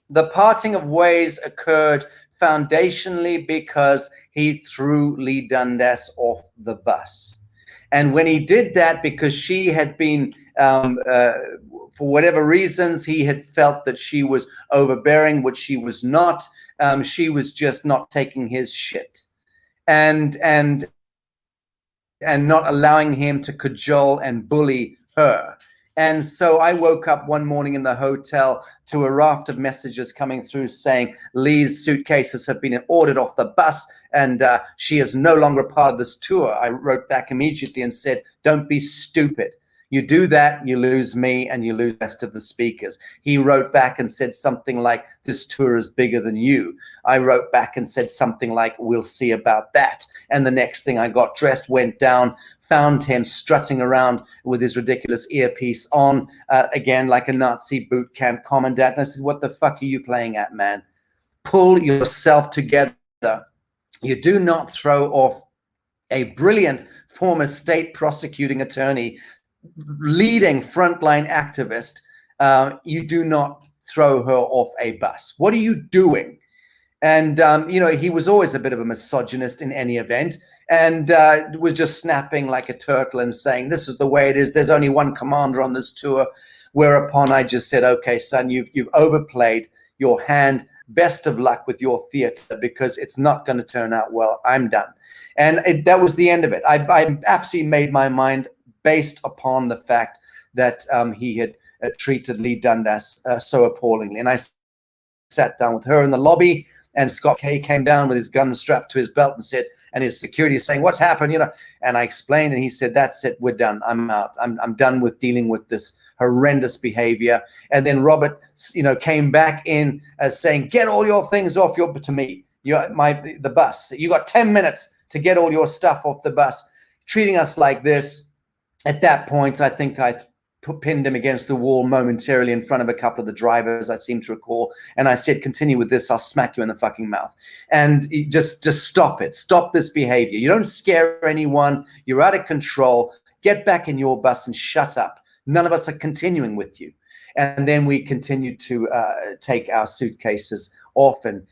The parting of ways occurred foundationally because he threw Lee Dundas off the bus. And when he did that, because she had been, for whatever reasons, he had felt that she was overbearing, which she was not. She was just not taking his shit, and not allowing him to cajole and bully her. And so I woke up one morning in the hotel to a raft of messages coming through saying Lee's suitcases have been ordered off the bus and she is no longer part of this tour. I wrote back immediately and said, don't be stupid. You do that, you lose me, and you lose the rest of the speakers. He wrote back and said something like, this tour is bigger than you. I wrote back and said something like, we'll see about that. And the next thing, I got dressed, went down, found him strutting around with his ridiculous earpiece on, again, like a Nazi boot camp commandant. And I said, what the fuck are you playing at, man? Pull yourself together. You do not throw off a brilliant former state prosecuting attorney, leading frontline activist. You do not throw her off a bus. What are you doing? And, you know, he was always a bit of a misogynist in any event, and was just snapping like a turtle and saying, this is the way it is. There's only one commander on this tour. Whereupon I just said, okay, son, you've overplayed your hand. Best of luck with your theater, because it's not going to turn out well. I'm done. And that was the end of it. I absolutely made my mind based upon the fact that he had treated Lee Dundas so appallingly. And I sat down with her in the lobby, and Scott Kay came down with his gun strapped to his belt and said, and his security saying, what's happened, you know? And I explained, and he said, that's it, we're done. I'm out. I'm done with dealing with this horrendous behavior. And then Robert, you know, came back in saying, get all your things off to me, the bus. You got 10 minutes to get all your stuff off the bus, treating us like this. At that point, I think I pinned him against the wall momentarily in front of a couple of the drivers, I seem to recall. And I said, continue with this, I'll smack you in the fucking mouth. And just stop it. Stop this behavior. You don't scare anyone. You're out of control. Get back in your bus and shut up. None of us are continuing with you. And then we continued to take our suitcases off and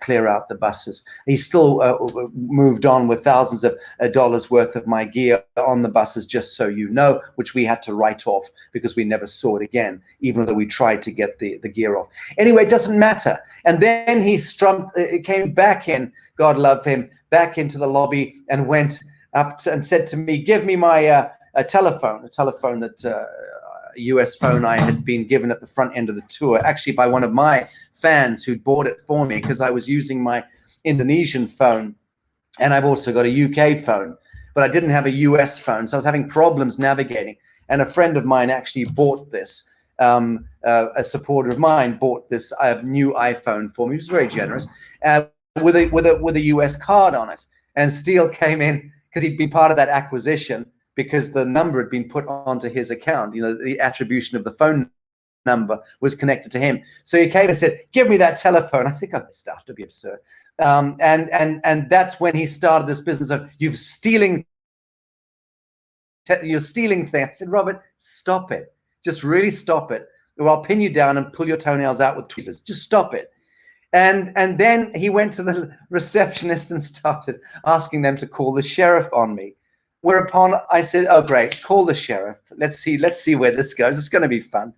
clear out the buses. He still moved on with thousands of dollars worth of my gear on the buses, just so you know, which we had to write off because we never saw it again, even though we tried to get the gear off. Anyway, it doesn't matter. And then he came back in, God love him, back into the lobby and went up and said to me, give me my a telephone that US phone I had been given at the front end of the tour, actually by one of my fans who'd bought it for me, because I was using my Indonesian phone, and I've also got a UK phone, but I didn't have a US phone, so I was having problems navigating. And a friend of mine actually bought this, a supporter of mine bought this new iPhone for me. He was very generous, with a US card on it. And Steele came in because he'd been part of that acquisition, because the number had been put onto his account. You know, the attribution of the phone number was connected to him. So he came and said, give me that telephone. I think I'm stuff to be absurd. And that's when he started this business of, you're stealing things. I said, Robert, stop it. Just really stop it. Or I'll pin you down and pull your toenails out with tweezers. Just stop it. And then he went to the receptionist and started asking them to call the sheriff on me. Whereupon I said, oh, great, call the sheriff. Let's see where this goes. It's going to be fun.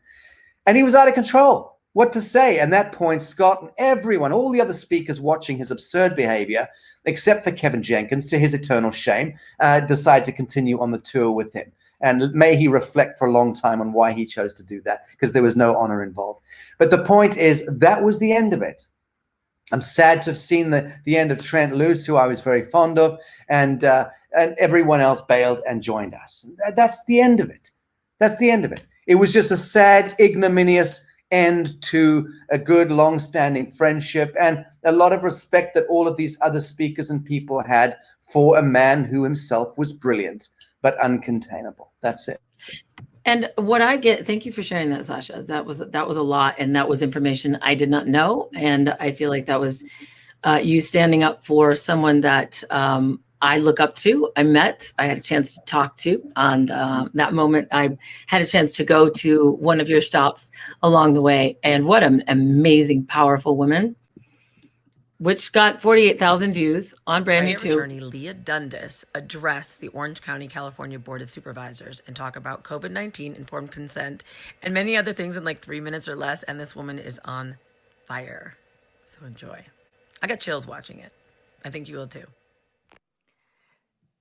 And he was out of control. What to say? And at that point, Scott and everyone, all the other speakers watching his absurd behavior, except for Kevin Jenkins, to his eternal shame, decided to continue on the tour with him. And may he reflect for a long time on why he chose to do that, because there was no honor involved. But the point is, that was the end of it. I'm sad to have seen the end of Trent Loos, who I was very fond of, and everyone else bailed and joined us. That's the end of it. That's the end of it. It was just a sad, ignominious end to a good, long-standing friendship and a lot of respect that all of these other speakers and people had for a man who himself was brilliant but uncontainable. That's it. And what I get, thank you for sharing that, Sacha. That was a lot, and that was information I did not know. And I feel like that was you standing up for someone that I look up to, I had a chance to talk to. And that moment, I had a chance to go to one of your stops along the way. And what an amazing, powerful woman, which got 48,000 views on brand new too. Attorney Leah Dundas address the Orange County, California Board of Supervisors and talk about COVID-19, informed consent, and many other things in like 3 minutes or less. And this woman is on fire. So enjoy. I got chills watching it. I think you will too.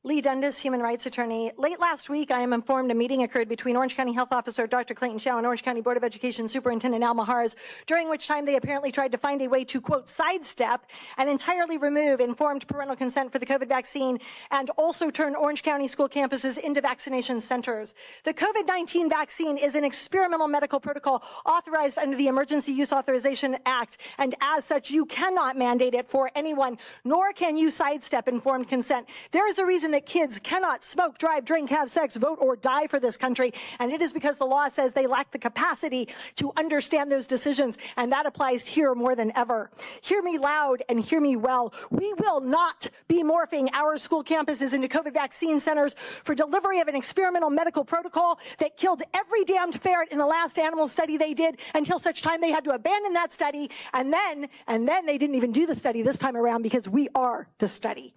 Lee Dundas, human rights attorney. Late last week, I am informed a meeting occurred between Orange County Health Officer Dr. Clayton Chow and Orange County Board of Education Superintendent Al Maharz, during which time they apparently tried to find a way to, quote, sidestep and entirely remove informed parental consent for the COVID vaccine and also turn Orange County school campuses into vaccination centers. The COVID-19 vaccine is an experimental medical protocol authorized under the Emergency Use Authorization Act, and as such, you cannot mandate it for anyone, nor can you sidestep informed consent. There is a reason that kids cannot smoke, drive, drink, have sex, vote, or die for this country, and it is because the law says they lack the capacity to understand those decisions, and that applies here more than ever. Hear me loud and hear me well. We will not be morphing our school campuses into COVID vaccine centers for delivery of an experimental medical protocol that killed every damned ferret in the last animal study they did until such time they had to abandon that study, and then they didn't even do the study this time around because we are the study.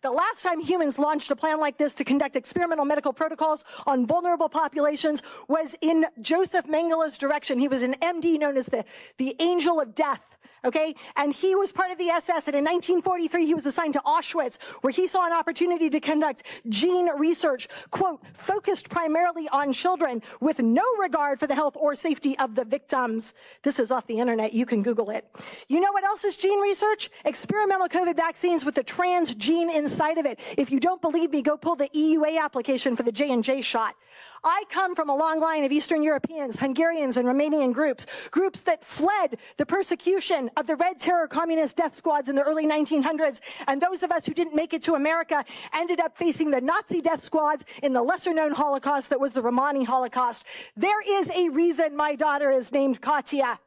The last time humans launched a plan like this to conduct experimental medical protocols on vulnerable populations was in Joseph Mengele's direction. He was an MD known as the Angel of Death. Okay, and he was part of the SS, and in 1943, he was assigned to Auschwitz, where he saw an opportunity to conduct gene research, quote, focused primarily on children with no regard for the health or safety of the victims. This is off the internet. You can Google it. You know what else is gene research? Experimental COVID vaccines with the trans gene inside of it. If you don't believe me, go pull the EUA application for the J&J shot. I come from a long line of Eastern Europeans, Hungarians, and Romanian groups that fled the persecution of the Red Terror communist death squads in the early 1900s, and those of us who didn't make it to America ended up facing the Nazi death squads in the lesser-known Holocaust that was the Romani Holocaust. There is a reason my daughter is named Katya.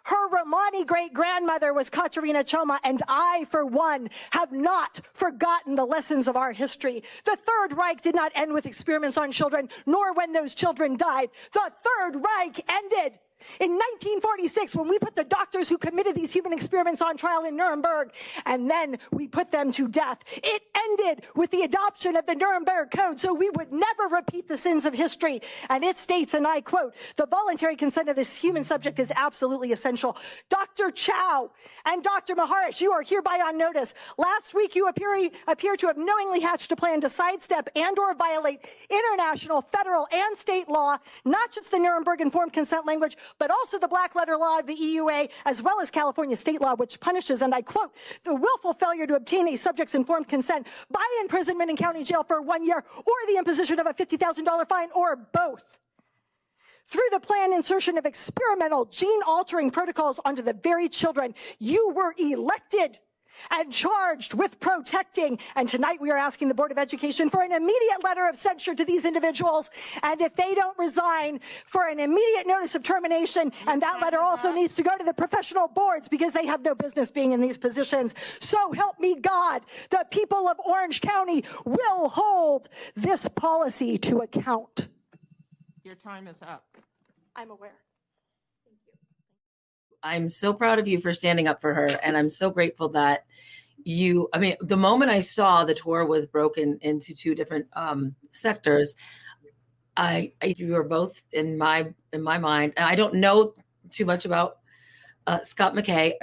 Her Romani great-grandmother was Katerina Choma, and I, for one, have not forgotten the lessons of our history. The Third Reich did not end with experiments on children, nor when those children died. The Third Reich ended in 1946, when we put the doctors who committed these human experiments on trial in Nuremberg, and then we put them to death. It ended with the adoption of the Nuremberg Code, so we would never repeat the sins of history. And it states, and I quote, the voluntary consent of this human subject is absolutely essential. Dr. Chow and Dr. Maharsh, you are hereby on notice. Last week, you appear to have knowingly hatched a plan to sidestep and or violate international, federal, and state law, not just the Nuremberg informed consent language, but also the black letter law of the EUA, as well as California state law, which punishes, and I quote, the willful failure to obtain a subject's informed consent by imprisonment in county jail for 1 year, or the imposition of a $50,000 fine, or both. Through the planned insertion of experimental gene-altering protocols onto the very children you were elected and charged with protecting. And tonight we are asking the Board of Education for an immediate letter of censure to these individuals. And if they don't resign, for an immediate notice of termination. And that letter also needs to go to the professional boards because they have no business being in these positions. So help me God, the people of Orange County will hold this policy to account. Your time is up. I'm aware. I'm so proud of you for standing up for her. And I'm so grateful that the moment I saw the tour was broken into two different sectors, you were both in my mind. And I don't know too much about Scott McKay.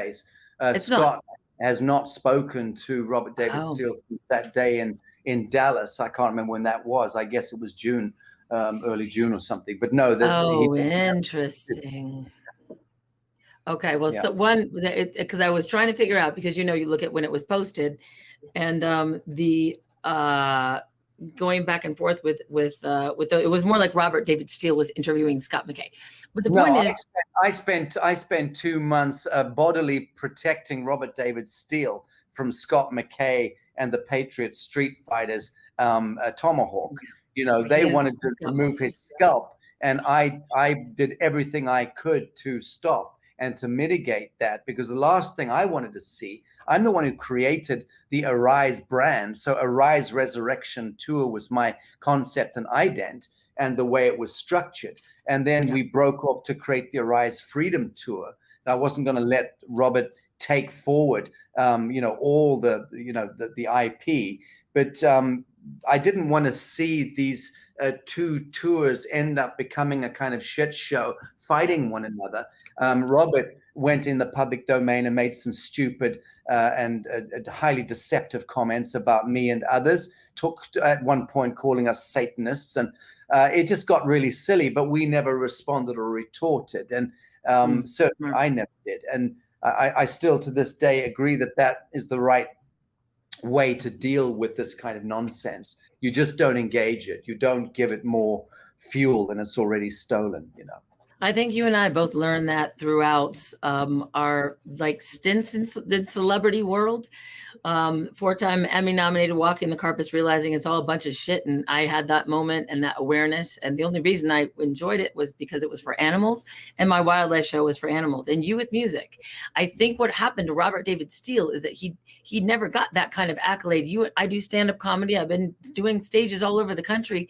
Scott has not spoken to Robert David Steele since that day in Dallas. I can't remember when that was. I guess it was June, early June or something. But no, interesting. Okay, well, so because I was trying to figure out, because you look at when it was posted, and going back and forth with it was more like Robert David Steele was interviewing Scott McKay. But the point is, I spent 2 months bodily protecting Robert David Steele from Scott McKay and the Patriot Street Fighters tomahawk. They wanted to remove his scalp, and I did everything I could to stop. and to mitigate that, because the last thing I wanted to see, I'm the one who created the Arise brand. So Arise Resurrection Tour was my concept and ident, and the way it was structured. And then we broke off to create the Arise Freedom Tour. And I wasn't going to let Robert take forward, all the IP, but I didn't want to see these two tours end up becoming a kind of shit show, fighting one another. Robert went in the public domain and made some stupid and highly deceptive comments about me and others, at one point calling us Satanists, and it just got really silly, but we never responded or retorted, and certainly I never did. And I still to this day agree that that is the right way to deal with this kind of nonsense. You just don't engage it. You don't give it more fuel than it's already stolen, I think you and I both learned that throughout our stints in the celebrity world. 4-time Emmy nominated, walking the carpets, realizing it's all a bunch of shit. And I had that moment and that awareness. And the only reason I enjoyed it was because it was for animals, and my wildlife show was for animals. And you with music, I think what happened to Robert David Steele is that he never got that kind of accolade. I do stand-up comedy. I've been doing stages all over the country.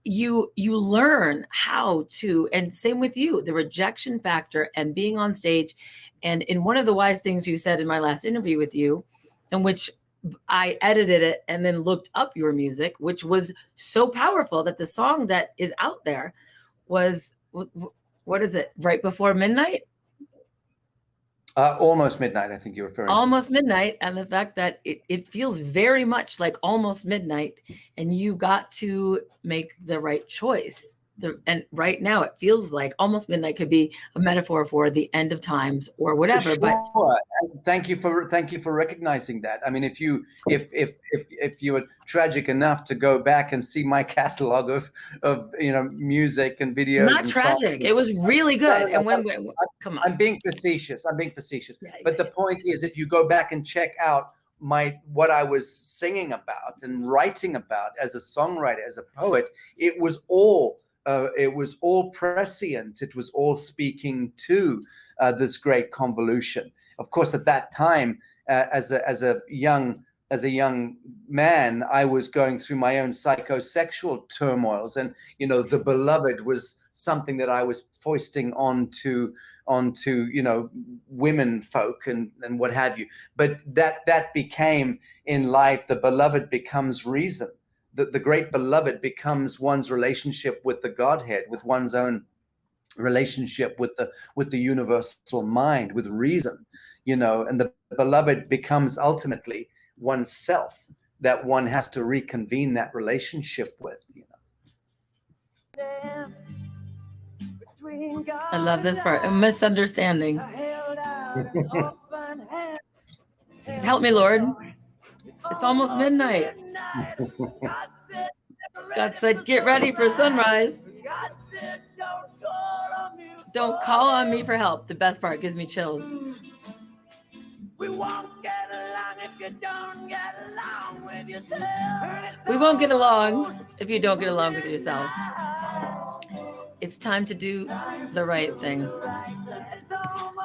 You learn how to, and same with you, the rejection factor and being on stage. And in one of the wise things you said in my last interview with you, in which I edited it and then looked up your music, which was so powerful, that the song that is out there was, what is it, Right Before Midnight? Almost Midnight, I think you're referring to. Almost Midnight, and the fact that it feels very much like Almost Midnight, and you got to make the right choice. And right now it feels like Almost Midnight could be a metaphor for the end of times or whatever. Sure. But thank you for recognizing that. I mean, if you were tragic enough to go back and see my catalog of music and videos, not tragic, it was really good. And come on, I'm being facetious. Yeah, but the point is, if you go back and check out what I was singing about and writing about as a songwriter, as a poet, it was all prescient. It was all speaking to this great convolution. Of course, at that time, as a young man, I was going through my own psychosexual turmoils, and the beloved was something that I was foisting onto women folk and what have you. But that became, in life, the beloved becomes reason. The great beloved becomes one's relationship with the Godhead, with one's own relationship with the universal mind, with reason, and the beloved becomes ultimately oneself, that one has to reconvene that relationship with. I love this part. A misunderstanding. Help me, Lord. It's almost midnight. God said, get ready for sunrise. Don't call on me for help. The best part gives me chills. We won't get along if you don't get along with yourself. We won't get along if you don't get along with yourself. It's time to do the right thing.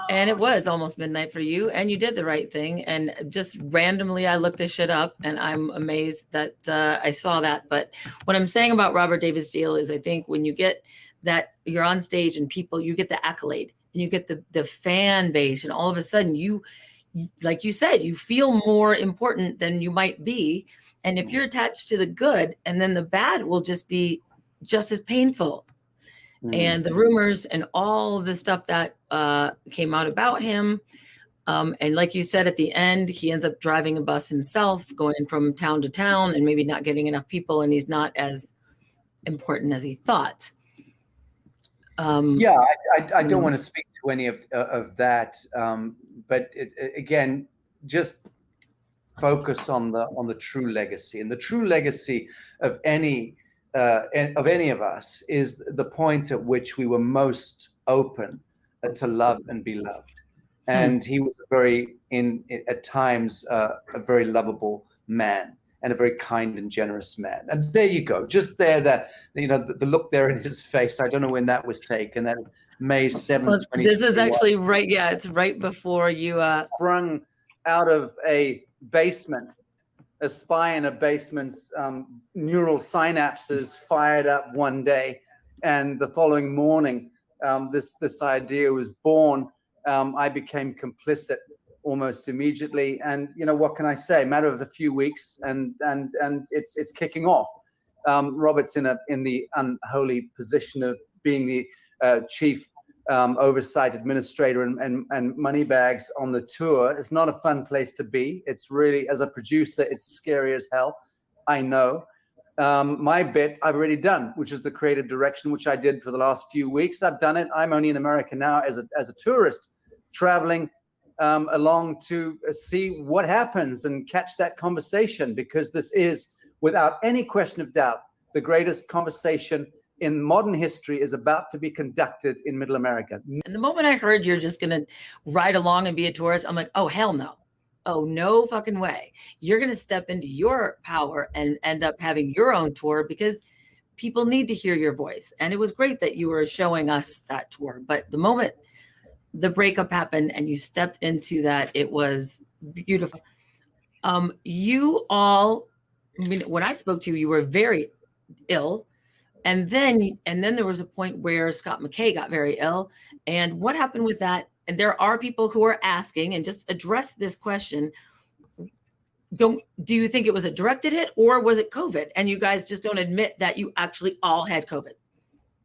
And it was almost midnight for you, and you did the right thing. And just randomly, I looked this shit up, and I'm amazed that I saw that. But what I'm saying about Robert David Steele is, I think when you get that, you're on stage and people, you get the accolade and you get the fan base, and all of a sudden you, like you said, you feel more important than you might be. And if you're attached to the good, and then the bad will just be just as painful. And the rumors and all of the stuff that came out about him. And like you said, at the end, he ends up driving a bus himself, going from town to town, and maybe not getting enough people. And he's not as important as he thought. I don't want to speak to any of that. But again, just focus on the true legacy. And the true legacy of any of us is the point at which we were most open to love and be loved. And he was at times a very lovable man, and a very kind and generous man. And there you go, just there, that the look there in his face. I don't know when that was taken. May 7th, Well, this is 2021. actually right. Yeah, it's right before you. Sprung out of a basement, a spy in a basement's neural synapses fired up one day, and the following morning, this idea was born. I became complicit almost immediately, and what can I say? Matter of a few weeks, and it's kicking off. Robert's in the unholy position of being the chief oversight administrator and money bags on the tour. It's not a fun place to be. It's really, as a producer, it's scary as hell. I know. My bit I've already done, which is the creative direction, which I did for the last few weeks. I've done it. I'm only in America now as a tourist, traveling along to see what happens and catch that conversation, because this is, without any question of doubt, the greatest conversation in modern history is about to be conducted in Middle America. And the moment I heard you're just going to ride along and be a tourist, I'm like, oh, hell no. Oh, no fucking way. You're going to step into your power and end up having your own tour, because people need to hear your voice. And it was great that you were showing us that tour. But the moment the breakup happened and you stepped into that, it was beautiful. You all, I mean, when I spoke to you, you were very ill. And then there was a point where Scott McKay got very ill. And what happened with that? And there are people who are asking, and just address this question. Do you think it was a directed hit, or was it COVID? And you guys just don't admit that you actually all had COVID.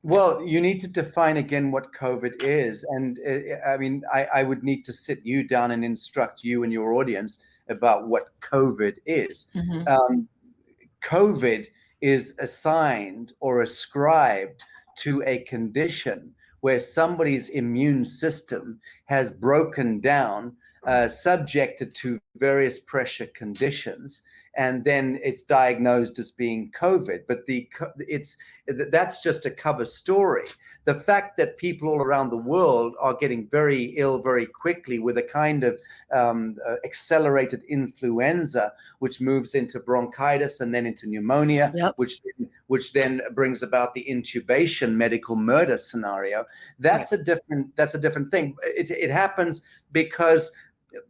Well, you need to define again what COVID is. And I mean, I would need to sit you down and instruct you and your audience about what COVID is. Mm-hmm. COVID is assigned or ascribed to a condition where somebody's immune system has broken down, subjected to various pressure conditions, and then it's diagnosed as being COVID. But that's just a cover story. The fact that people all around the world are getting very ill very quickly with a kind of accelerated influenza, which moves into bronchitis and then into pneumonia, Yep. which then brings about the intubation medical murder scenario. That's a different thing. It happens because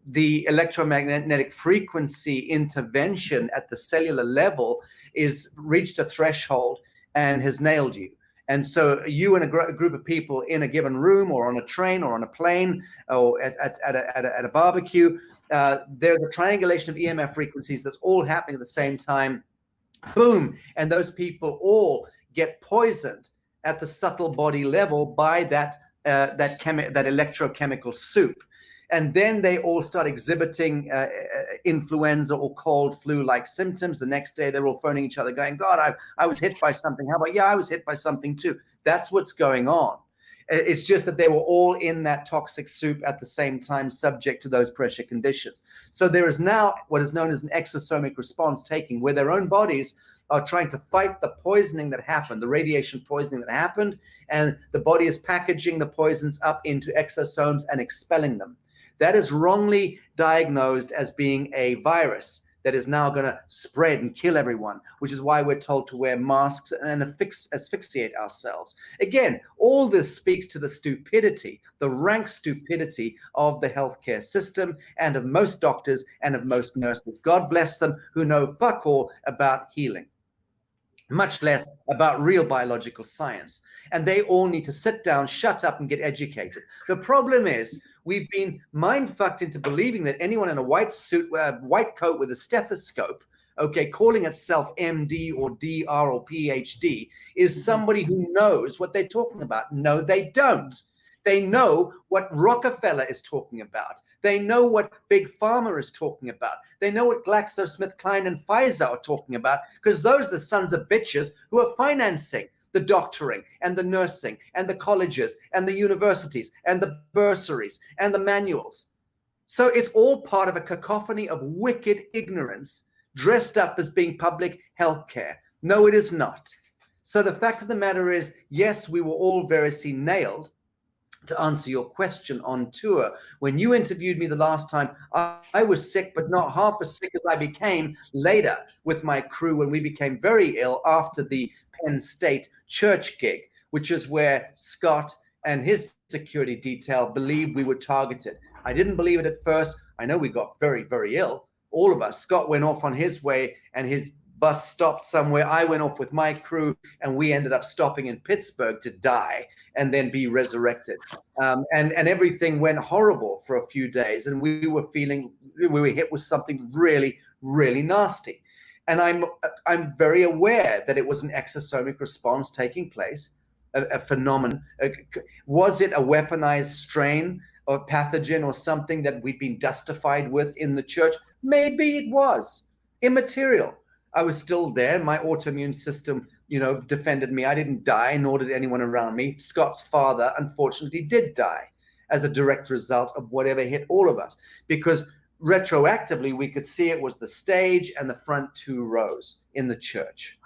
the electromagnetic frequency intervention at the cellular level is reached a threshold and has nailed you. And so you and a group of people in a given room, or on a train, or on a plane, or at a barbecue, there's a triangulation of EMF frequencies that's all happening at the same time. Boom. And those people all get poisoned at the subtle body level by that electrochemical soup. And then they all start exhibiting influenza or cold flu-like symptoms. The next day, they're all phoning each other going, God, I was hit by something. How about, yeah, I was hit by something too. That's what's going on. It's just that they were all in that toxic soup at the same time, subject to those pressure conditions. So there is now what is known as an exosomic response taking, where their own bodies are trying to fight the poisoning that happened, the radiation poisoning that happened, and the body is packaging the poisons up into exosomes and expelling them. That is wrongly diagnosed as being a virus that is now going to spread and kill everyone, which is why we're told to wear masks and asphyxiate ourselves. Again, all this speaks to the stupidity, the rank stupidity of the healthcare system and of most doctors and of most nurses. God bless them, who know fuck all about healing, much less about real biological science. And they all need to sit down, shut up, and get educated. The problem is we've been mind-fucked into believing that anyone in a white suit, white coat with a stethoscope, okay, calling itself MD or DR or PhD, is somebody who knows what they're talking about. No, they don't. They know what Rockefeller is talking about. They know what Big Pharma is talking about. They know what GlaxoSmithKline and Pfizer are talking about, because those are the sons of bitches who are financing the doctoring and the nursing and the colleges and the universities and the bursaries and the manuals. So it's all part of a cacophony of wicked ignorance dressed up as being public health care. No, it is not. So the fact of the matter is, yes, we were all variously nailed. To answer your question on tour, when you interviewed me the last time, I was sick, but not half as sick as I became later with my crew when we became very ill after the Penn State church gig, which is where Scott and his security detail believed we were targeted. I didn't believe it at first. I know we got very, very ill, all of us. Scott went off on his way and his bus stopped somewhere. I went off with my crew and we ended up stopping in Pittsburgh to die and then be resurrected. And everything went horrible for a few days. And we were hit with something really, really nasty. And I'm very aware that it was an exosomic response taking place, a phenomenon. Was it a weaponized strain or pathogen or something that we'd been dustified with in the church? Maybe it was immaterial. I was still there. My autoimmune system, defended me. I didn't die, nor did anyone around me. Scott's father, unfortunately, did die as a direct result of whatever hit all of us, because retroactively, we could see it was the stage and the front 2 rows in the church.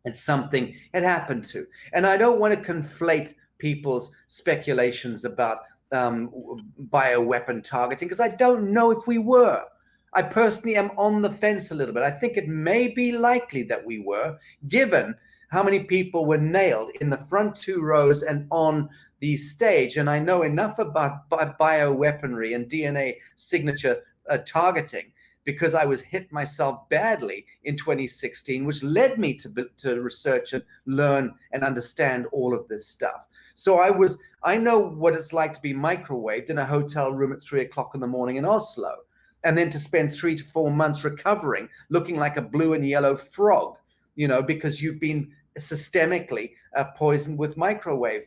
And something had happened to. And I don't want to conflate people's speculations about bioweapon targeting, because I don't know if we were. I personally am on the fence a little bit. I think it may be likely that we were, given how many people were nailed in the front 2 rows and on the stage. And I know enough about bioweaponry and DNA signature targeting, because I was hit myself badly in 2016, which led me to research and learn and understand all of this stuff. So I know what it's like to be microwaved in a hotel room at 3 o'clock in the morning in Oslo, and then to spend 3 to 4 months recovering, looking like a blue and yellow frog, because you've been systemically poisoned with microwave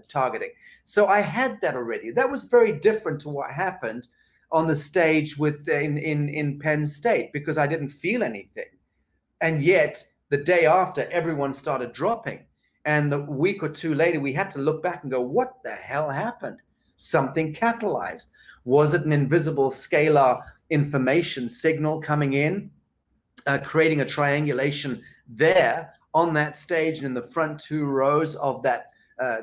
targeting. So I had that already. That was very different to what happened on the stage in Penn State, because I didn't feel anything. And yet the day after, everyone started dropping. And the week or 2 later, we had to look back and go, what the hell happened? Something catalyzed. Was it an invisible scalar information signal coming in, creating a triangulation there on that stage and in the front 2 rows of that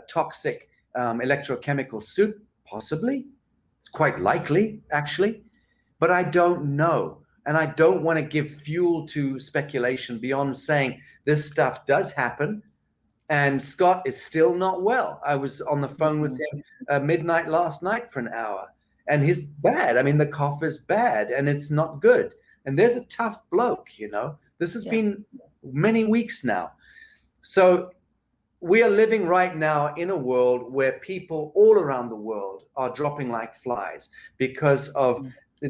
toxic electrochemical soup? Possibly. It's quite likely, actually, but I don't know. And I don't want to give fuel to speculation beyond saying this stuff does happen. And Scott is still not well. I was on the phone with him midnight last night for an hour, and he's bad. I mean, the cough is bad and it's not good. And there's a tough bloke, This has been many weeks now. So we are living right now in a world where people all around the world are dropping like flies because of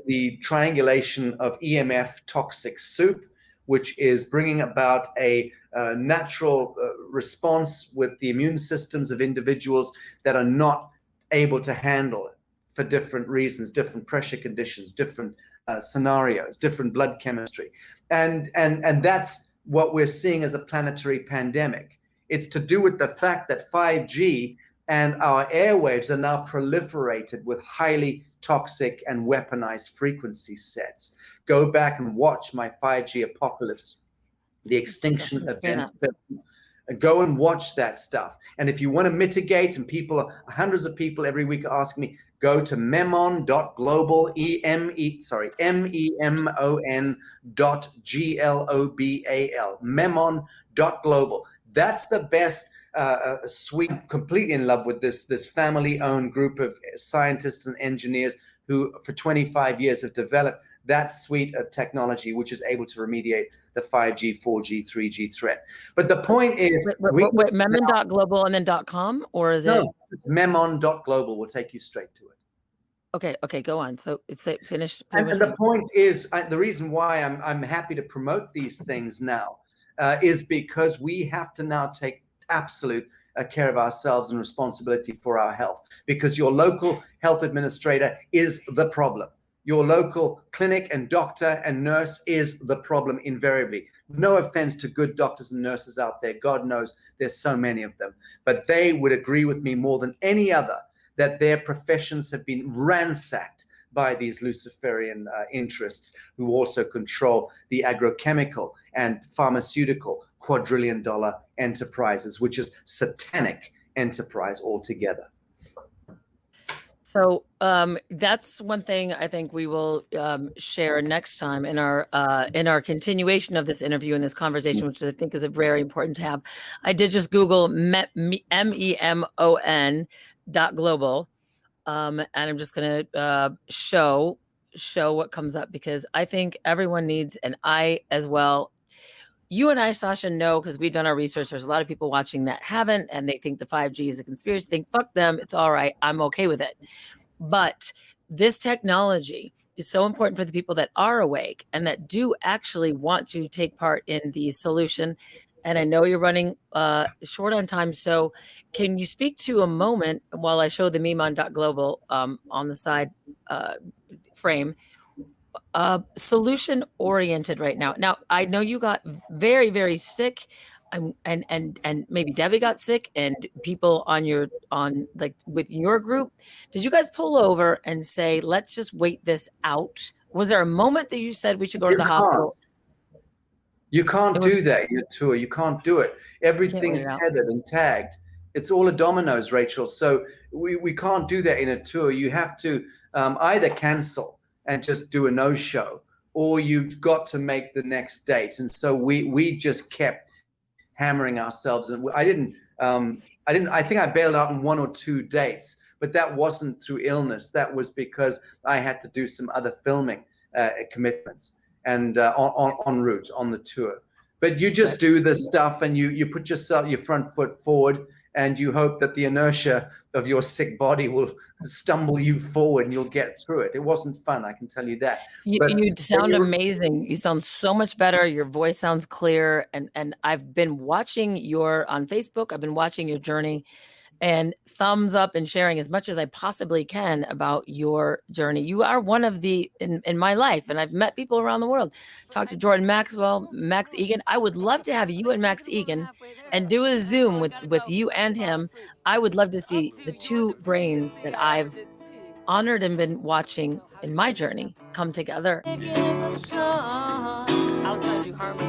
the triangulation of EMF toxic soup, which is bringing about a natural response with the immune systems of individuals that are not able to handle it for different reasons, different pressure conditions, different scenarios, different blood chemistry. And that's what we're seeing as a planetary pandemic. It's to do with the fact that 5G and our airwaves are now proliferated with highly toxic and weaponized frequency sets. Go back and watch my 5G apocalypse, the extinction event. Go and watch that stuff. And if you want to mitigate, and hundreds of people every week are asking me, go to memon.global, memon.global, memon.global. That's the best suite. Completely in love with this family-owned group of scientists and engineers who for 25 years have developed that suite of technology, which is able to remediate the 5G, 4G, 3G threat. But the point is... Wait, memon.global and then .com? Or is it... No, memon.global will take you straight to it. Okay, go on. So it's finished. And the point is, the reason why I'm happy to promote these things now is because we have to now take absolute care of ourselves and responsibility for our health, because your local health administrator is the problem. Your local clinic and doctor and nurse is the problem invariably. No offense to good doctors and nurses out there. God knows there's so many of them. But they would agree with me more than any other that their professions have been ransacked by these Luciferian interests who also control the agrochemical and pharmaceutical quadrillion-dollar enterprises, which is satanic enterprise altogether. So that's one thing I think we will share next time in our continuation of this interview and this conversation, which I think is a very important to have. I did just Google MEMON.global, and I'm just going to show what comes up, because I think everyone needs, and I as well. You and I, Sacha, know, because we've done our research. There's a lot of people watching that haven't, and they think the 5G is a conspiracy. Think, fuck them. It's all right. I'm okay with it. But this technology is so important for the people that are awake and that do actually want to take part in the solution. And I know you're running short on time. So can you speak to a moment while I show the memon.global on the side frame? Solution oriented right now. Now, I know you got very, very sick. And maybe Debbie got sick, and people on like with your group. Did you guys pull over and say, let's just wait this out? Was there a moment that you said we should go to the hospital? You can't do that in your tour. You can't do it. Everything is tethered and tagged. It's all a dominoes, Rachel. So we can't do that in a tour. You have to either cancel and just do a no-show, or you've got to make the next date. And so we just kept hammering ourselves. And I think I bailed out on 1 or 2 dates, but that wasn't through illness. That was because I had to do some other filming commitments and en route on the tour. But you just do the stuff, and you put your front foot forward, and you hope that the inertia of your sick body will stumble you forward and you'll get through it. It wasn't fun, I can tell you that. You sound amazing. You sound so much better. Your voice sounds clear. And I've been watching on Facebook, I've been watching your journey, and thumbs up and sharing as much as I possibly can about your journey. You are one of the, in my life, and I've met people around the world. Talked to Jordan Maxwell, Max Egan. I would love to have you and Max Egan and do a Zoom with you and him. I would love to see the two brains that I've honored and been watching in my journey come together. I was trying to do harmony.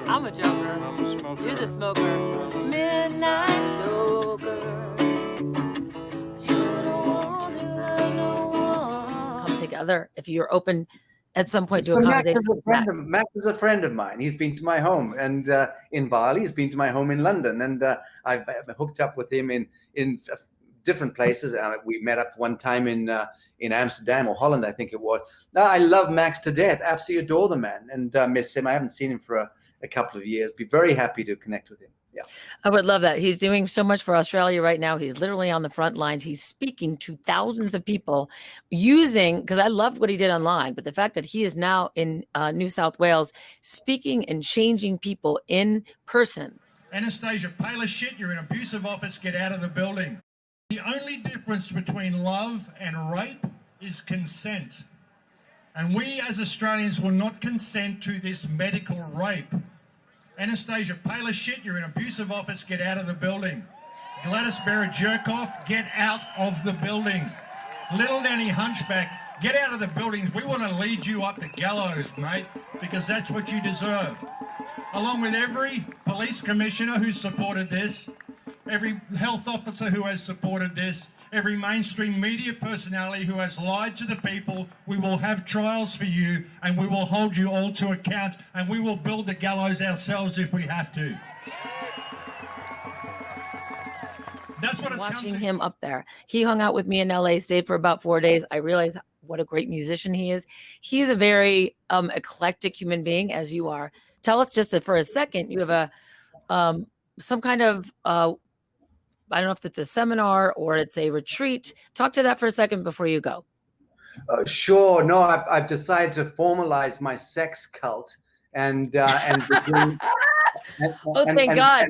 I'm a joker. I'm a smoker. You're the smoker. Midnight toker. Come together if you're open at some point to a conversation. Max is a friend of mine. He's been to my home and in Bali. He's been to my home in London, and I've hooked up with him in different places. We met up one time in Amsterdam or Holland, I think it was. I love Max to death. Absolutely adore the man, and miss him. I haven't seen him for a couple of years. Be very happy to connect with him. Yeah, I would love that. He's doing so much for Australia right now. He's literally on the front lines. He's speaking to thousands of people because I loved what he did online, but the fact that he is now in New South Wales speaking and changing people in person. Anastasia, pile of shit. You're in an abusive office. Get out of the building. The only difference between love and rape is consent. And we as Australians will not consent to this medical rape. Anastasia, pile of shit. You're in an abusive office. Get out of the building. Gladys Berra Jerkoff, get out of the building. Little Nanny Hunchback, get out of the buildings. We want to lead you up the gallows, mate, because that's what you deserve. Along with every police commissioner who supported this, every health officer who has supported this, every mainstream media personality who has lied to the people, we will have trials for you, and we will hold you all to account, and we will build the gallows ourselves if we have to. That's what it's watching him up there. He hung out with me in LA, stayed for about 4 days. I realized what a great musician he is. He's a very eclectic human being, as you are. Tell us just for a second, you have some kind of I don't know if it's a seminar or it's a retreat. Talk to that for a second before you go. Sure. No, I've decided to formalize my sex cult and begin. Thank God.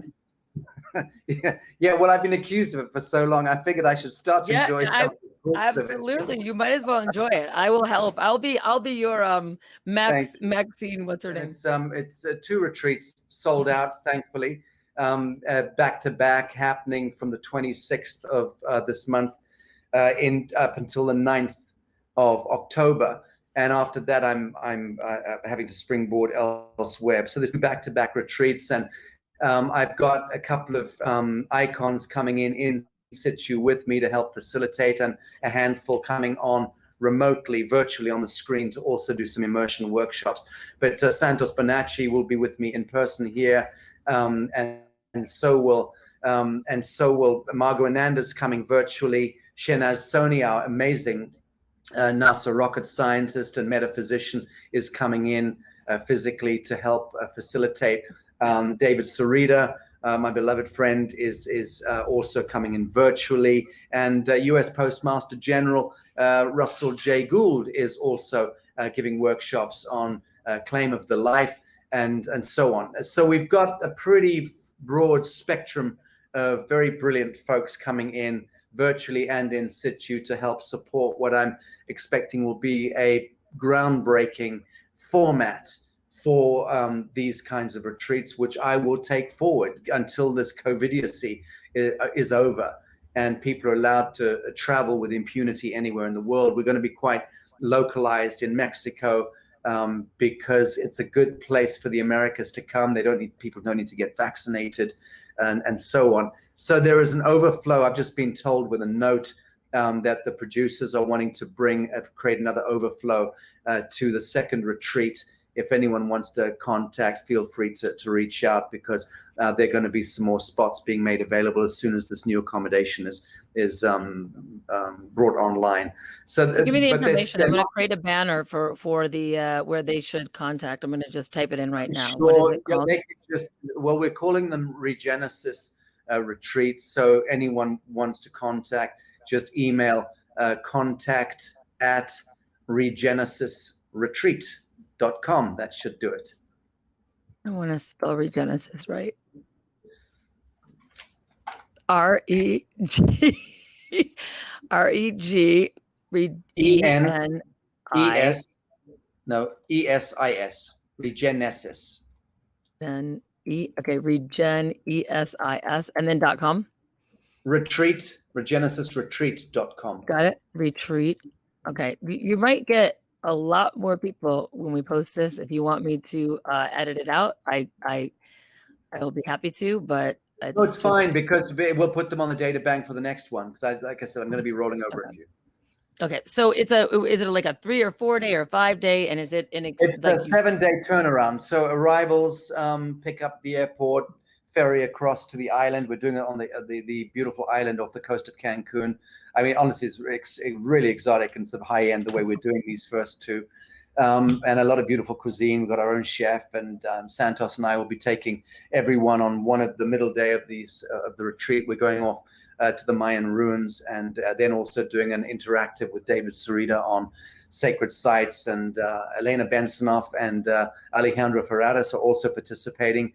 Yeah. Well, I've been accused of it for so long. I figured I should start to enjoy something. Absolutely, you might as well enjoy it. I will help. I'll be your Maxine. What's her name? It's 2 retreats sold out, thankfully. Back to back, happening from the 26th of this month up until the 9th of October, and after that I'm having to springboard elsewhere. So there's back to back retreats, and I've got a couple of icons coming in situ with me to help facilitate, and a handful coming on remotely, virtually on the screen to also do some immersion workshops. But Santos Bonacci will be with me in person here, and so will Margot Hernandez coming virtually. Shenaz Soni, our amazing NASA rocket scientist and metaphysician, is coming in physically to help facilitate. David Sarita, my beloved friend, is also coming in virtually, and U.S. Postmaster General Russell J. Gould is also giving workshops on claim of the life and so on. So we've got a pretty broad spectrum of very brilliant folks coming in virtually and in situ to help support what I'm expecting will be a groundbreaking format for these kinds of retreats, which I will take forward until this COVIDiocy is over and people are allowed to travel with impunity anywhere in the world. We're going to be quite localized in Mexico because it's a good place for the Americas to come. People don't need to get vaccinated and so on. So there is an overflow. I've just been told with a note that the producers are wanting to create another overflow to the second retreat. If anyone wants to contact, feel free to reach out, because there are going to be some more spots being made available as soon as this new accommodation is brought online. So give me the information. I'm going to create a banner for the where they should contact. I'm going to just type it in right now. Sure. What is it called? We're calling them Regenesis retreats. So anyone wants to contact, just email contact@regenesisretreat.com. That should do it. I want to spell Regenesis right. R-E-G E-N-E-S. No, E-S-I-S. Regenesis. Then Regen, E-S-I-S, and then .com. Retreat, regenesisretreat.com. Got it. Retreat. Okay. You might get a lot more people when we post this. If you want me to edit it out, I will be happy to, but it's fine, because we'll put them on the data bank for the next one. Because like I said, I'm going to be rolling over a few. Okay, so is it like a 3 or 4 day or 5 day, and is it it's like a 7-day turnaround? So arrivals, pick up at the airport, ferry across to the island. We're doing it on the beautiful island off the coast of Cancun. I mean, honestly, it's really exotic and some high end the way we're doing these first two, and a lot of beautiful cuisine. We've got our own chef, and Santos and I will be taking everyone on one of the middle day of the retreat. We're going off to the Mayan ruins, and then also doing an interactive with David Sarita on sacred sites, and Elena Bensonoff and Alejandro Ferraris are also participating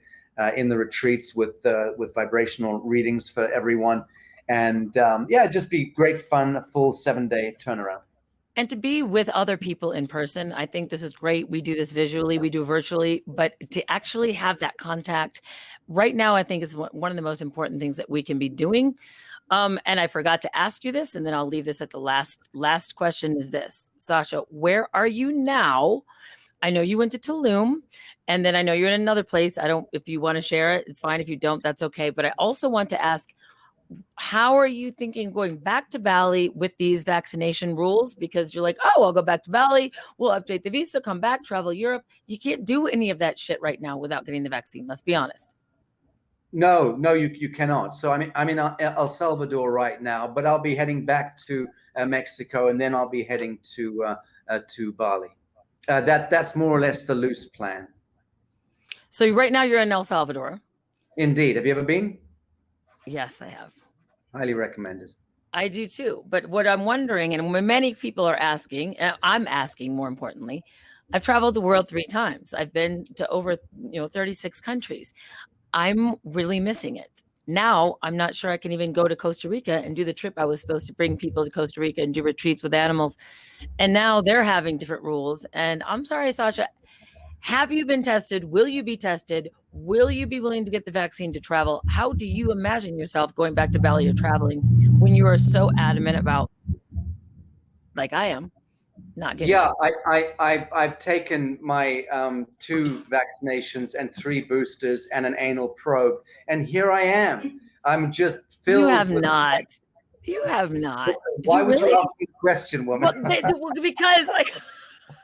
in the retreats with vibrational readings for everyone. And just be great fun, a full 7-day turnaround. And to be with other people in person, I think this is great. We do this visually, we do virtually, but to actually have that contact right now, I think is one of the most important things that we can be doing. And I forgot to ask you this, and then I'll leave this at the last question is this. Sacha, where are you now? I know you went to Tulum, and then I know you're in another place. If you want to share it, it's fine. If you don't, that's okay. But I also want to ask, how are you thinking going back to Bali with these vaccination rules? Because you're like, oh, I'll go back to Bali. We'll update the visa, come back, travel Europe. You can't do any of that shit right now without getting the vaccine. Let's be honest. No, you cannot. So I'm in El Salvador right now, but I'll be heading back to Mexico, and then I'll be heading to Bali. That's more or less the loose plan. So right now you're in El Salvador. Indeed. Have you ever been? Yes, I have. Highly recommended. I do too. But what I'm wondering, and when many people are asking, I'm asking more importantly, I've traveled the world 3 times. I've been to over 36 countries. I'm really missing it. Now, I'm not sure I can even go to Costa Rica and do the trip. I was supposed to bring people to Costa Rica and do retreats with animals. And now they're having different rules. And I'm sorry, Sacha, have you been tested? Will you be tested? Will you be willing to get the vaccine to travel? How do you imagine yourself going back to Bali or traveling when you are so adamant about, like I am, not getting it? I've taken my 2 vaccinations and 3 boosters and an anal probe, and here I am. I'm just filled. You have not. You have not. Why would really? you ask me a question, woman? Well, because like,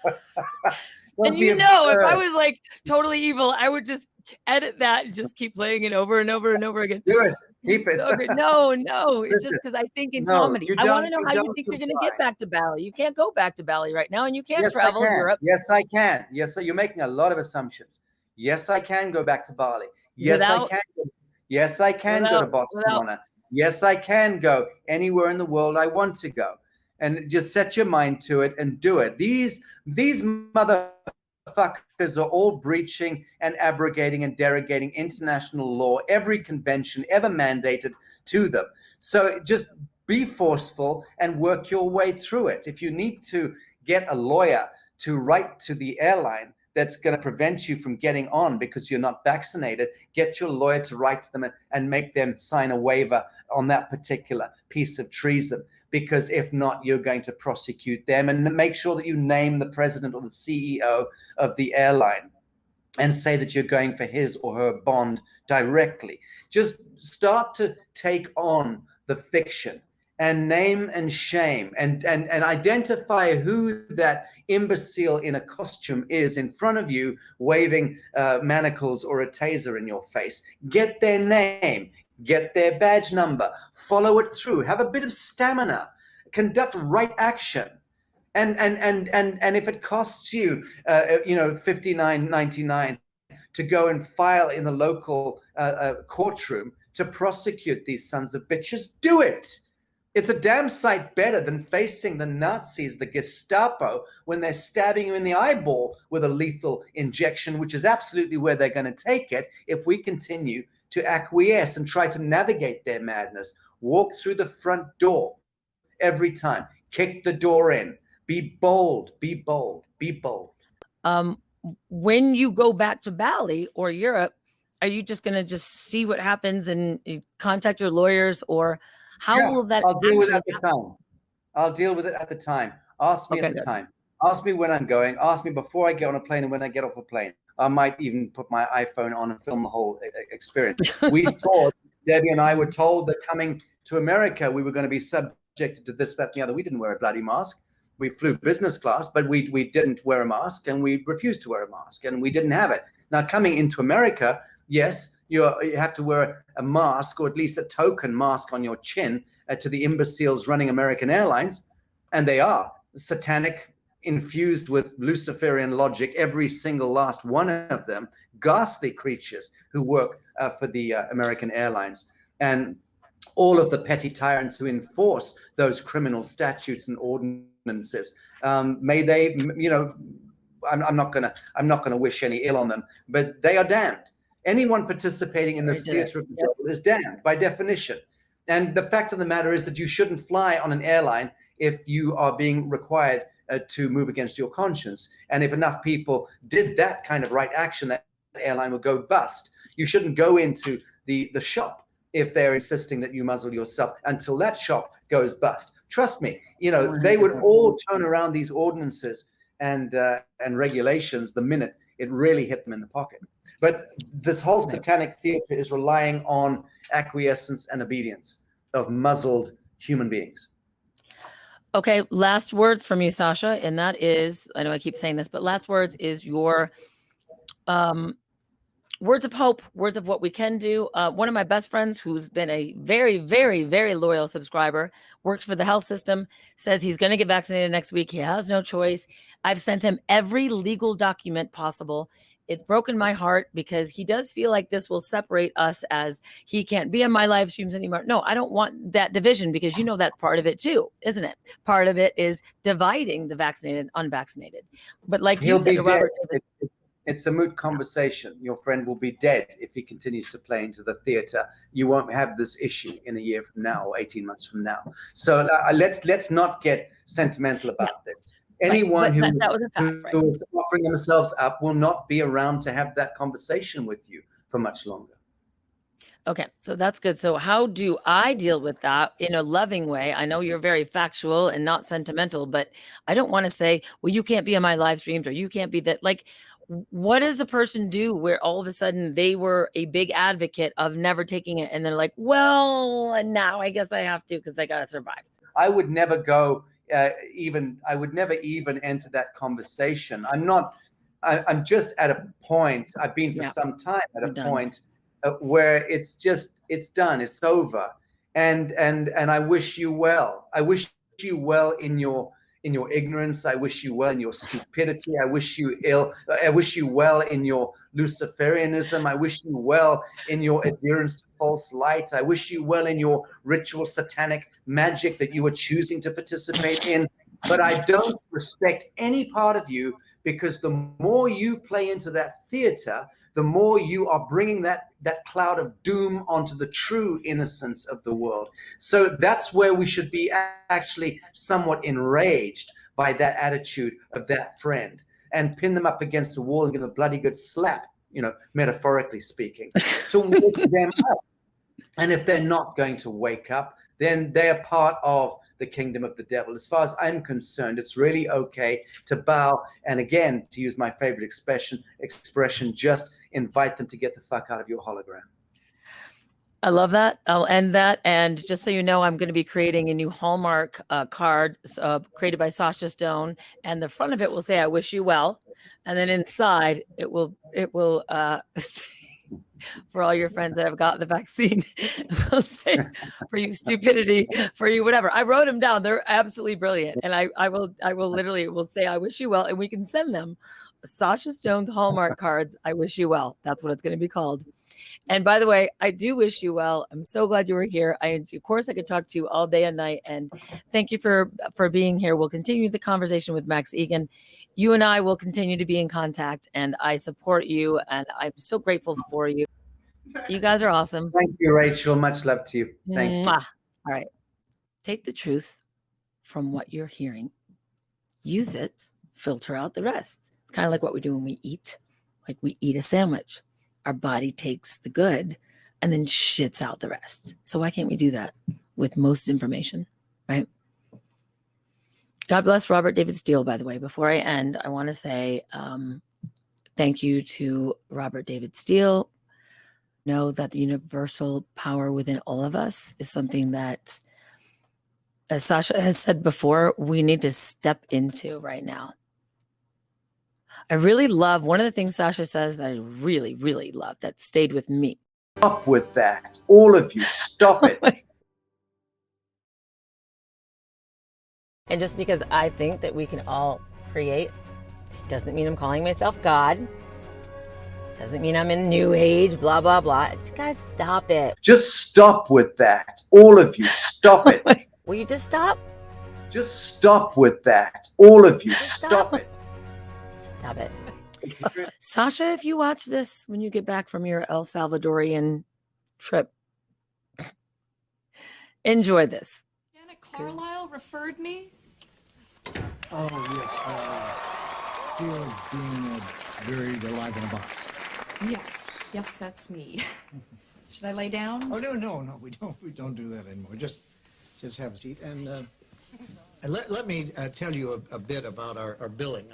Don't and be you know, if I absurd. was like totally evil, I would just edit that and just keep playing it over and over and over again. Do it. Keep it. Okay, no, it's just Listen, because I think in no, comedy, you I want to don't. know You how you don't think you're going to comply. get back to Bali. You can't go back to Bali right now, and you can't Yes, travel I can. Europe. Yes, I can. Yes, so you're making a lot of assumptions. Yes, I can go back to Bali. Yes, I Without- can. Yes, I can go to Botswana. Yes, I can go anywhere in the world I want to go. And just set your mind to it and do it. These motherfuckers are all breaching and abrogating and derogating international law, every convention ever mandated to them. So just be forceful and work your way through it. If you need to get a lawyer to write to the airline that's going to prevent you from getting on because you're not vaccinated, get your lawyer to write to them and make them sign a waiver on that particular piece of treason. Because if not, you're going to prosecute them, and make sure that you name the president or the CEO of the airline and say that you're going for his or her bond directly. Just start to take on the fiction and name and shame and identify who that imbecile in a costume is in front of you waving manacles or a taser in your face. Get their name, get their badge number, follow it through, have a bit of stamina, conduct right action. And if it costs you, $59.99 to go and file in the local courtroom to prosecute these sons of bitches, do it. It's a damn sight better than facing the Nazis, the Gestapo, when they're stabbing you in the eyeball with a lethal injection, which is absolutely where they're going to take it if we continue to acquiesce and try to navigate their madness. Walk through the front door every time. Kick the door in. Be bold, be bold, be bold. When you go back to Bali or Europe, are you just going to just see what happens and contact your lawyers, or how will that? I'll deal with it at the time. I'll deal with it at the time. Ask me at the time. Ask me when I'm going. Ask me before I get on a plane and when I get off a plane. I might even put my iPhone on and film the whole experience. We thought, Debbie and I were told that coming to America, we were going to be subjected to this, that, and the other. We didn't wear a bloody mask. We flew business class, but we didn't wear a mask, and we refused to wear a mask, and we didn't have it. Now, coming into America, yes, you have to wear a mask, or at least a token mask on your chin to the imbeciles running American Airlines, and they are satanic, infused with Luciferian logic, every single last one of them, ghastly creatures who work for the American Airlines. And all of the petty tyrants who enforce those criminal statutes and ordinances, may they, I'm not gonna wish any ill on them, but they are damned. Anyone participating in this theater of the devil is damned by definition. And the fact of the matter is that you shouldn't fly on an airline if you are being required to move against your conscience. And if enough people did that kind of right action, that airline would go bust. You shouldn't go into the shop if they're insisting that you muzzle yourself until that shop goes bust. Trust me, they would all turn around these ordinances and regulations the minute it really hit them in the pocket. But this whole satanic theater is relying on acquiescence and obedience of muzzled human beings. Okay, last words from you, Sacha, and that is, I know I keep saying this, but last words is your words of hope, words of what we can do. One of my best friends, who's been a very, very, very loyal subscriber, works for the health system, says he's going to get vaccinated next week. He has no choice. I've sent him every legal document possible. It's broken my heart because he does feel like this will separate us, as he can't be on my live streams anymore. No, I don't want that division, because that's part of it too, isn't it? Part of it is dividing the vaccinated and unvaccinated. But like you said, Robert, it's a moot conversation. Your friend will be dead if he continues to play into the theater. You won't have this issue in a year from now or 18 months from now. So let's not get sentimental about this. Anyone who is offering themselves up will not be around to have that conversation with you for much longer. Okay, so that's good. So how do I deal with that in a loving way? I know you're very factual and not sentimental, but I don't want to say, well, you can't be on my live streams, or you can't be that. Like, what does a person do where all of a sudden they were a big advocate of never taking it, and they're like, well, now I guess I have to because I got to survive? I would never go I would never even enter that conversation. I'm just at a point, I've been for some time at a point where it's done, it's over. And I wish you well. I wish you well in your ignorance. I wish you well in your stupidity. I wish you well in your Luciferianism. I wish you well in your adherence to false light. I wish you well in your ritual satanic magic that you are choosing to participate in. But I don't respect any part of you, because the more you play into that theater, the more you are bringing that cloud of doom onto the true innocence of the world. So that's where we should be actually somewhat enraged by that attitude of that friend, and pin them up against the wall and give a bloody good slap, metaphorically speaking, to wake them up. And if they're not going to wake up, then they are part of the kingdom of the devil. As far as I'm concerned, it's really okay to bow. And again, to use my favorite expression, just invite them to get the fuck out of your hologram. I love that. I'll end that. And just so you know, I'm going to be creating a new Hallmark card created by Sacha Stone. And the front of it will say, I wish you well. And then inside it will for all your friends that have gotten the vaccine, will say, for you stupidity, for you whatever. I wrote them down. They're absolutely brilliant. And I will literally say, I wish you well. And we can send them Sacha Stone's Hallmark cards. I wish you well. That's what it's going to be called. And by the way, I do wish you well. I'm so glad you were here. Of course, I could talk to you all day and night. And thank you for being here. We'll continue the conversation with Max Egan. You and I will continue to be in contact, and I support you, and I'm so grateful for you. You guys are awesome. Thank you, Rachel. Much love to you. Thank you. All right. Take the truth from what you're hearing. Use it. Filter out the rest. It's kind of like what we do when we eat. Like we eat a sandwich. Our body takes the good and then shits out the rest. So why can't we do that with most information, right? God bless Robert David Steele, by the way. Before I end, I want to say thank you to Robert David Steele. Know that the universal power within all of us is something that, as Sacha has said before, we need to step into right now. I really love one of the things Sacha says that I really, really love that stayed with me. Stop with that. All of you, stop it. And just because I think that we can all create, doesn't mean I'm calling myself God. Doesn't mean I'm in New Age, blah, blah, blah. Just guys, stop it. Just stop with that. All of you, stop it. Will you just stop? Just stop with that. All of you, stop it. Stop it. Sacha, if you watch this when you get back from your El Salvadorian trip, enjoy this. Janet Carlisle referred me. Oh, yes. Steele being buried alive in a box. Yes, that's me. Should I lay down? Oh, no, we don't do that anymore. Just have a seat. And let me tell you a bit about our billing.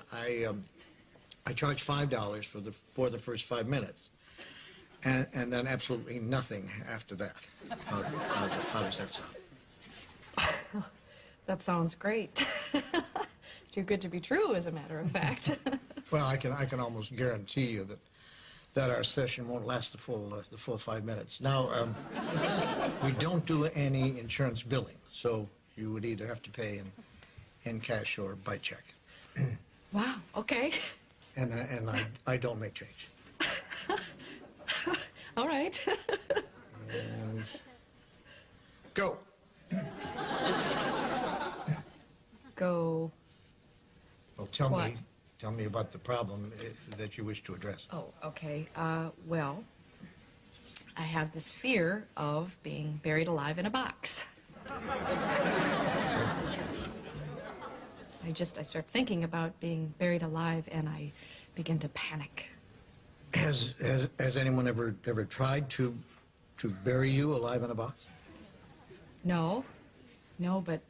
I charge $5 for the first 5 minutes, and then absolutely nothing after that. How does that sound? That sounds great. Too good to be true, as a matter of fact. Well, I can almost guarantee you that our session won't last the full 5 minutes. Now, we don't do any insurance billing, so you would either have to pay in cash or by check. Wow. Okay. And I don't make change. All right. And go. Go. Well, tell What? me about the problem that you wish to address. Oh, okay. Well, I have this fear of being buried alive in a box. I start thinking about being buried alive, and I begin to panic. Has anyone ever tried to bury you alive in a box? No, but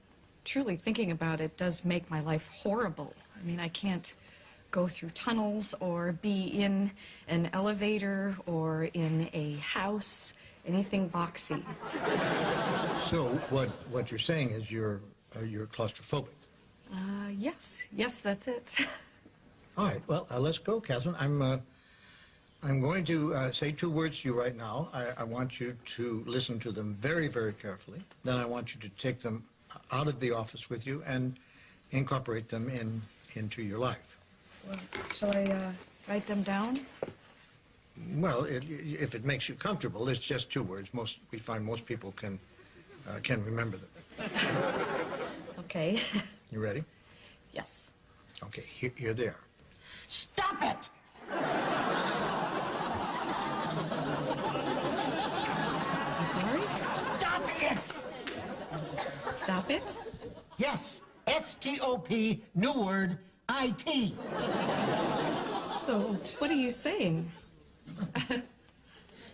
truly thinking about it does make my life horrible. I mean, I can't go through tunnels or be in an elevator or in a house, anything boxy. So what you're saying is you're claustrophobic. Yes, that's it. All right, well, let's go, Catherine. I'm going to say 2 words to you right now. I want you to listen to them very, very carefully. Then I want you to take them out of the office with you and incorporate them into your life. Well, shall I write them down? Well, if it makes you comfortable, it's just 2 words. We find most people can remember them. Okay. You ready? Yes. Okay, here they are. Stop it! I'm sorry? Stop it! Stop it? Yes, S-T-O-P, new word, I-T. So, what are you saying?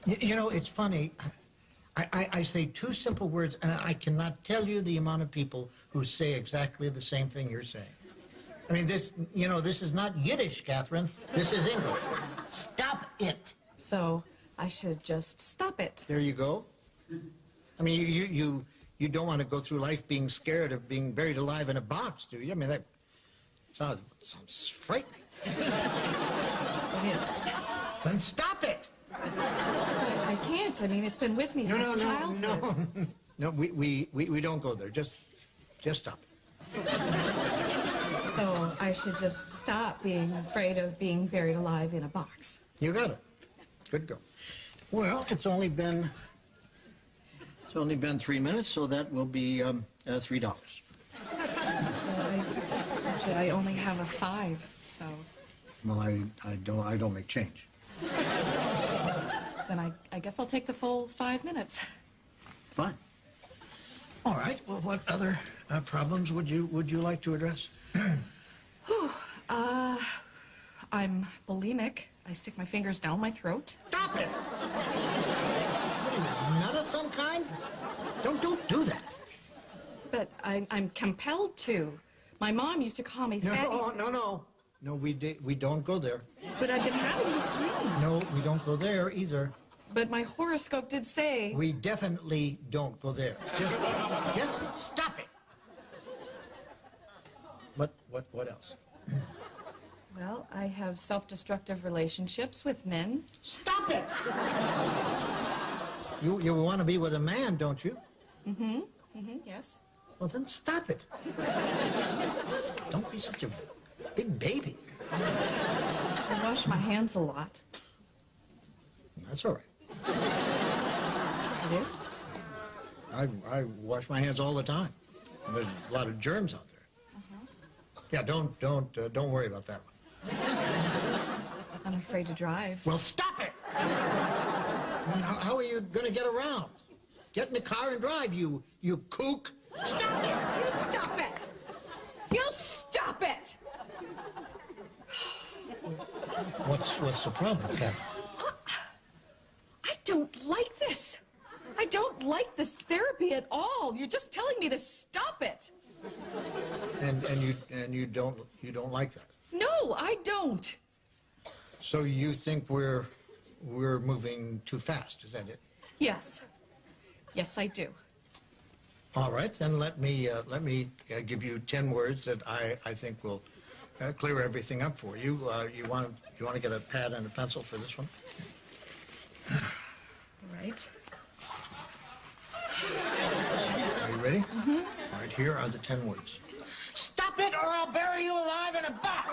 You know, it's funny. I say 2 simple words, and I cannot tell you the amount of people who say exactly the same thing you're saying. I mean, this is not Yiddish, Catherine. This is English. Stop it. So, I should just stop it. There you go. I mean, you don't want to go through life being scared of being buried alive in a box, do you? I mean, that sounds frightening. It is. Then stop it. I can't. I mean, it's been with me since childhood. No, we don't go there. Just stop it. So I should just stop being afraid of being buried alive in a box. You got it. Good girl. Well, it's only been 3 minutes, so that will be $3. Actually, I only have a 5, so Well, I don't make change. then I guess I'll take the full 5 minutes. Fine. All right. Well, what other problems would you like to address? I'm bulimic. I stick my fingers down my throat. Stop it! What are you, nut of some kind? Don't do that. But I'm compelled to. My mom used to call me fatty. No, we don't go there. But I've been having this dream. No, we don't go there either. But my horoscope did say... We definitely don't go there. Just stop it. What else? Well, I have self-destructive relationships with men. Stop it! You want to be with a man, don't you? Yes. Well, then stop it. Don't be such a big baby. I wash my hands a lot. That's all right. It is? I wash my hands all the time. And there's a lot of germs out there. Yeah, don't worry about that one. I'm afraid to drive. Well, stop it! How are you going to get around? Get in the car and drive, you kook. Stop it! You stop it! You stop it! What's the problem, Catherine? I don't like this. I don't like this therapy at all. You're just telling me to stop it. And you don't like that? No, I don't. So you think we're moving too fast? Is that it? Yes. Yes, I do. All right, then let me give you 10 words that I think will clear everything up for you. You want to get a pad and a pencil for this one? All right. Are you ready? All right, here are the 10 words. Stop it or I'll bury you alive in a box!